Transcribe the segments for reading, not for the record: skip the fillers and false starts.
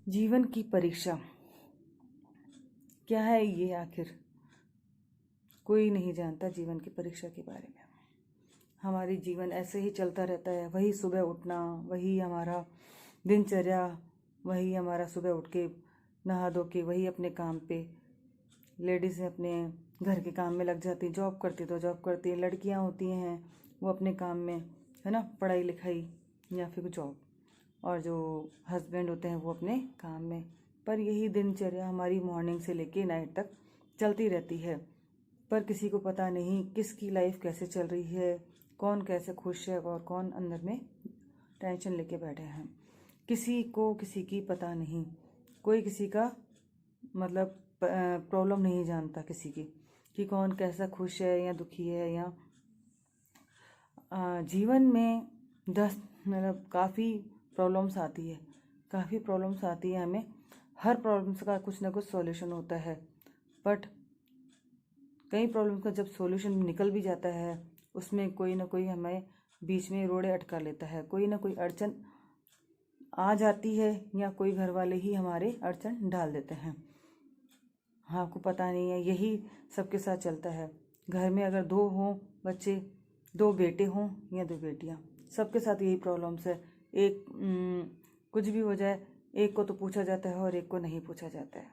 जीवन की परीक्षा क्या है ये आखिर? कोई नहीं जानता जीवन की परीक्षा के बारे में। हमारी जीवन ऐसे ही चलता रहता है, वही सुबह उठना, वही हमारा दिनचर्या, वही हमारा सुबह उठ के नहा धो के वही अपने काम पे। लेडीज़ अपने घर के काम में लग जाती, जॉब करती तो जॉब करती है, लड़कियां होती हैं वो अपने काम में, है ना, पढ़ाई लिखाई या फिर जॉब, और जो हस्बैंड होते हैं वो अपने काम में। पर यही दिनचर्या हमारी मॉर्निंग से लेके नाइट तक चलती रहती है, पर किसी को पता नहीं किसकी लाइफ कैसे चल रही है, कौन कैसे खुश है और कौन अंदर में टेंशन लेके बैठे हैं। किसी को किसी की पता नहीं, कोई किसी का मतलब प्रॉब्लम नहीं जानता किसी की, कि कौन कैसा खुश है या दुखी है। या जीवन में मतलब काफ़ी प्रॉब्लम्स आती है, हमें हर प्रॉब्लम्स का कुछ ना कुछ सॉल्यूशन होता है। बट कई प्रॉब्लम्स का जब सॉल्यूशन निकल भी जाता है, उसमें कोई ना कोई हमें बीच में रोड़े अटका लेता है, कोई ना कोई अड़चन आ जाती है, या कोई घर वाले ही हमारे अड़चन डाल देते हैं। हाँ, आपको पता नहीं है, यही सबके साथ चलता है। घर में अगर 2 हों बच्चे, 2 बेटे हों या 2 बेटियां, सबके साथ यही प्रॉब्लम्स है। एक कुछ भी हो जाए, एक को तो पूछा जाता है और एक को नहीं पूछा जाता है।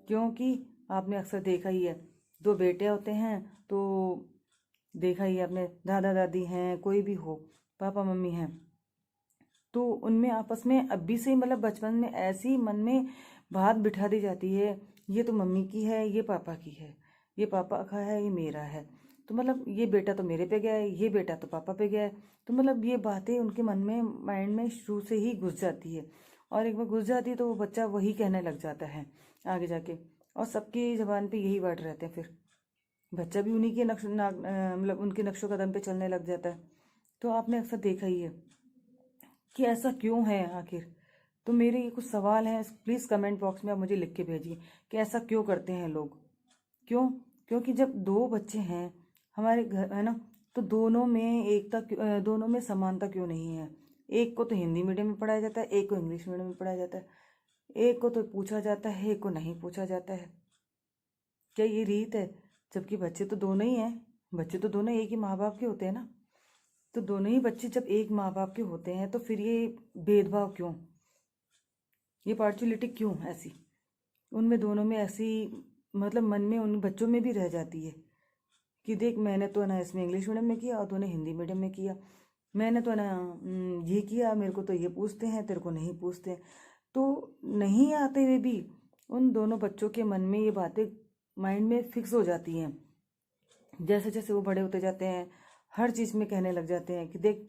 क्योंकि आपने अक्सर देखा ही है, 2 बेटे होते हैं तो देखा ही है आपने, दादा दादी हैं, कोई भी हो, पापा मम्मी हैं, तो उनमें आपस में अभी से मतलब बचपन में ऐसी मन में बात बिठा दी जाती है, ये तो मम्मी की है, ये पापा की है, ये पापा का है, ये मेरा है। तो मतलब ये बेटा तो मेरे पे गया है, ये बेटा तो पापा पे गया है। तो मतलब ये बातें उनके मन में, माइंड में शुरू से ही घुस जाती है, और एक बार घुस जाती है तो वो बच्चा वही कहने लग जाता है आगे जाके, और सबकी ज़बान पे यही वर्ड रहते हैं। फिर बच्चा भी उन्हीं के मतलब उनके नक्शों कदम पे चलने लग जाता है। तो आपने अक्सर देखा ही है कि ऐसा क्यों है आखिर। तो मेरे ये कुछ सवाल हैं, प्लीज़ कमेंट बॉक्स में आप मुझे लिख के भेजिए कि ऐसा क्यों करते हैं लोग। क्यों? क्योंकि जब 2 बच्चे हैं हमारे घर, है ना, तो दोनों में दोनों में समानता क्यों नहीं है? एक को तो हिंदी मीडियम में पढ़ाया जाता है, एक को इंग्लिश मीडियम में पढ़ाया जाता है, एक को तो पूछा जाता है, एक को नहीं पूछा जाता है। क्या ये रीत है? जबकि बच्चे तो दोनों ही हैं, बच्चे तो दोनों एक ही माँ बाप के होते हैं ना। तो दोनों ही बच्चे जब एक माँ बाप के होते हैं तो फिर ये भेदभाव क्यों, ये पार्शलिटी क्यों ऐसी उनमें दोनों में ऐसी, मतलब मन में उन बच्चों में भी रह जाती है कि देख, मैंने तो ना इसमें इंग्लिश मीडियम में किया और तूने हिंदी मीडियम में किया, मैंने तो ना ये किया, मेरे को तो ये पूछते हैं, तेरे को नहीं पूछते। तो नहीं आते हुए भी उन दोनों बच्चों के मन में ये बातें माइंड में फिक्स हो जाती हैं। जैसे जैसे वो बड़े होते जाते हैं, हर चीज़ में कहने लग जाते हैं कि देख,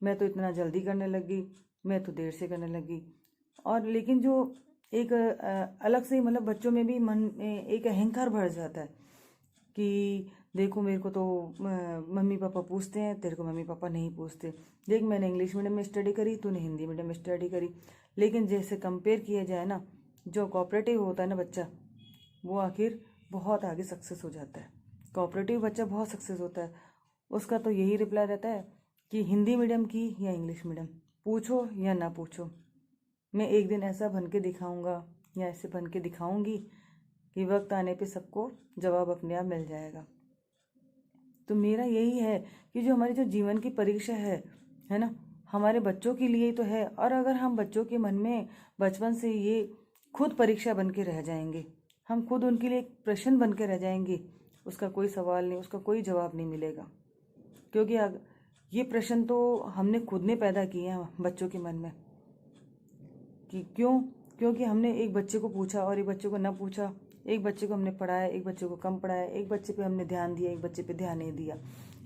मैं तो इतना जल्दी करने लगी, मैं तो देर से करने लगी। और लेकिन जो एक अलग से मतलब बच्चों में भी मन में एक अहंकार बढ़ जाता है कि देखो, मेरे को तो मम्मी पापा पूछते हैं, तेरे को मम्मी पापा नहीं पूछते। देख, मैंने इंग्लिश मीडियम में स्टडी करी, तूने हिंदी मीडियम में स्टडी करी। लेकिन जैसे कंपेयर किया जाए ना, जो कोऑपरेटिव होता है ना बच्चा, वो आखिर बहुत आगे सक्सेस हो जाता है। कोऑपरेटिव बच्चा बहुत सक्सेस होता है। उसका तो यही रिप्लाई रहता है कि हिंदी मीडियम की या इंग्लिश मीडियम, पूछो या ना पूछो, मैं एक दिन ऐसा बन के दिखाऊंगा या ऐसे बन के दिखाऊंगी कि वक्त आने पे सबको जवाब अपने आप मिल जाएगा। तो मेरा यही है कि जो हमारी जो जीवन की परीक्षा है ना, हमारे बच्चों के लिए ही तो है। और अगर हम बच्चों के मन में बचपन से ये खुद परीक्षा बन के रह जाएंगे, हम खुद उनके लिए एक प्रश्न बन के रह जाएंगे, उसका कोई सवाल नहीं, उसका कोई जवाब नहीं मिलेगा। क्योंकि ये प्रश्न तो हमने खुद ने पैदा किए हैं बच्चों के मन में, कि क्यों? क्योंकि हमने एक बच्चे को पूछा और एक बच्चे को ना पूछा, एक बच्चे को हमने पढ़ाया, एक बच्चे को कम पढ़ाया, एक बच्चे पे हमने ध्यान दिया, एक बच्चे पे ध्यान नहीं दिया,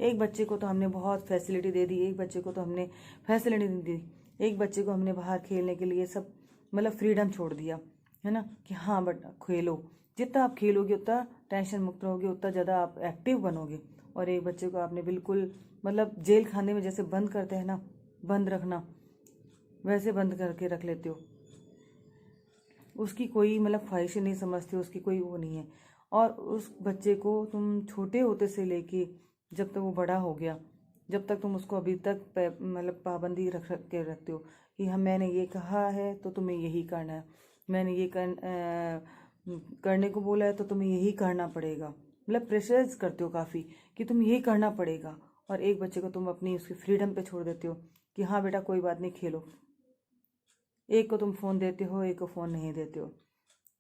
एक बच्चे को तो हमने बहुत फैसिलिटी दे दी, एक बच्चे को तो हमने फैसिलिटी नहीं दी, एक बच्चे को हमने बाहर खेलने के लिए सब मतलब फ्रीडम छोड़ दिया, है ना, कि हाँ बट खेलो। जितना आप खेलोगे उतना टेंशन मुक्त रहोगे, उतना ज़्यादा आप एक्टिव बनोगे। और एक बच्चे को आपने बिल्कुल मतलब जेल खाने में जैसे बंद करते हैं ना, बंद रखना, वैसे बंद करके रख लेते हो। उसकी कोई मतलब ख्वाहिशें नहीं समझते, उसकी कोई वो नहीं है। और उस बच्चे को तुम छोटे होते से लेके जब तक वो बड़ा हो गया, जब तक तुम उसको अभी तक मतलब पाबंदी रख के रखते हो कि मैंने ये कहा है तो तुम्हें यही करना है, मैंने ये करने को बोला है तो तुम्हें यही करना पड़ेगा। मतलब प्रेशराइज करते हो काफ़ी कि तुम यही करना पड़ेगा, और एक बच्चे को तुम अपनी उसकी फ्रीडम पे छोड़ देते हो कि हाँ बेटा कोई बात नहीं, खेलो। एक को तुम फ़ोन देते हो, एक को फ़ोन नहीं देते हो।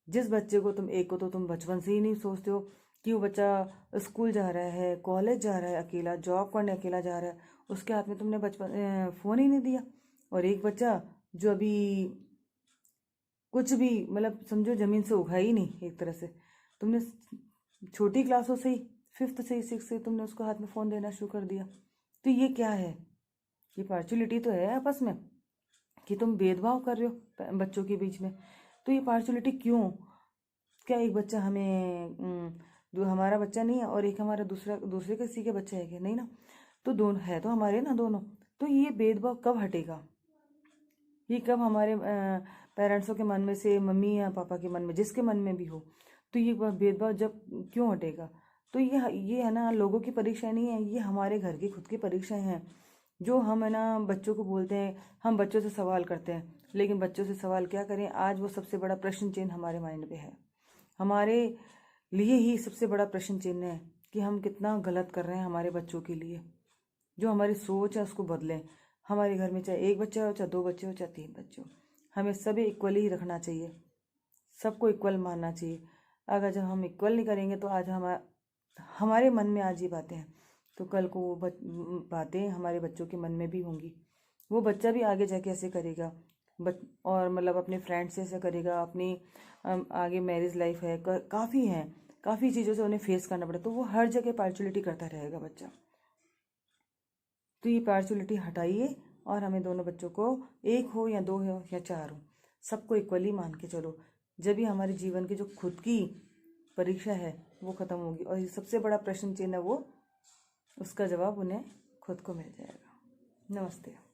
जिस बच्चे को तुम, एक को तो तुम बचपन से ही नहीं सोचते हो कि वो बच्चा स्कूल जा रहा है, कॉलेज जा रहा है अकेला, जॉब करने अकेला जा रहा है, उसके हाथ में तुमने बचपन फ़ोन ही नहीं दिया। और एक बच्चा जो अभी कुछ भी, मतलब समझो ज़मीन से उठा ही नहीं, एक तरह से तुमने छोटी क्लासों से ही, 5th से ही, 6th से तुमने उसको हाथ में फ़ोन देना शुरू कर दिया। तो ये क्या है? ये पार्शलिटी तो है आपस में कि तुम भेदभाव कर रहे हो बच्चों के बीच में। तो ये पार्शलिटी क्यों? क्या एक बच्चा हमें हमारा बच्चा नहीं है और एक हमारा दूसरे किसी के बच्चा है क्या? नहीं ना। तो दोनों है, तो हमारे ना दोनों। तो ये भेदभाव कब हटेगा? ये कब हमारे पेरेंट्सों के मन में से, मम्मी या पापा के मन में, जिसके मन में भी हो, तो ये भेदभाव जब क्यों हटेगा? तो ये है ना, लोगों की परीक्षा नहीं है, ये हमारे घर की खुद की परीक्षाएं हैं। जो हम है ना बच्चों को बोलते हैं, हम बच्चों से सवाल करते हैं, लेकिन बच्चों से सवाल क्या करें? आज वो सबसे बड़ा प्रश्न चिन्ह हमारे माइंड पे है। हमारे लिए ही सबसे बड़ा प्रश्न चिन्ह है कि हम कितना गलत कर रहे हैं हमारे बच्चों के लिए। जो हमारी सोच है उसको बदलें। हमारे घर में चाहे एक बच्चा हो, चाहे 2 बच्चे हो, चाहे 3 बच्चे हो, हमें सभी इक्वली ही रखना चाहिए, सबको इक्वल मानना चाहिए। अगर जब हम इक्वल नहीं करेंगे तो आज हमारे मन में आज ये बातें हैं, तो कल को वो बातें हमारे बच्चों के मन में भी होंगी। वो बच्चा भी आगे जाके ऐसे करेगा, और मतलब अपने फ्रेंड्स से ऐसे करेगा, अपनी आगे मैरिज लाइफ है, काफ़ी हैं, काफ़ी चीज़ों से उन्हें फेस करना पड़े, तो वो हर जगह पार्शलिटी करता रहेगा बच्चा। तो ये पार्शलिटी हटाइए, और हमें दोनों बच्चों को, एक हो या 2 हो या 4 हो, सबको इक्वली मान के चलो। जब भी हमारे जीवन की जो खुद की परीक्षा है वो ख़त्म होगी, और ये सबसे बड़ा प्रश्न चिन्ह है वो, उसका जवाब उन्हें खुद को मिल जाएगा। नमस्ते।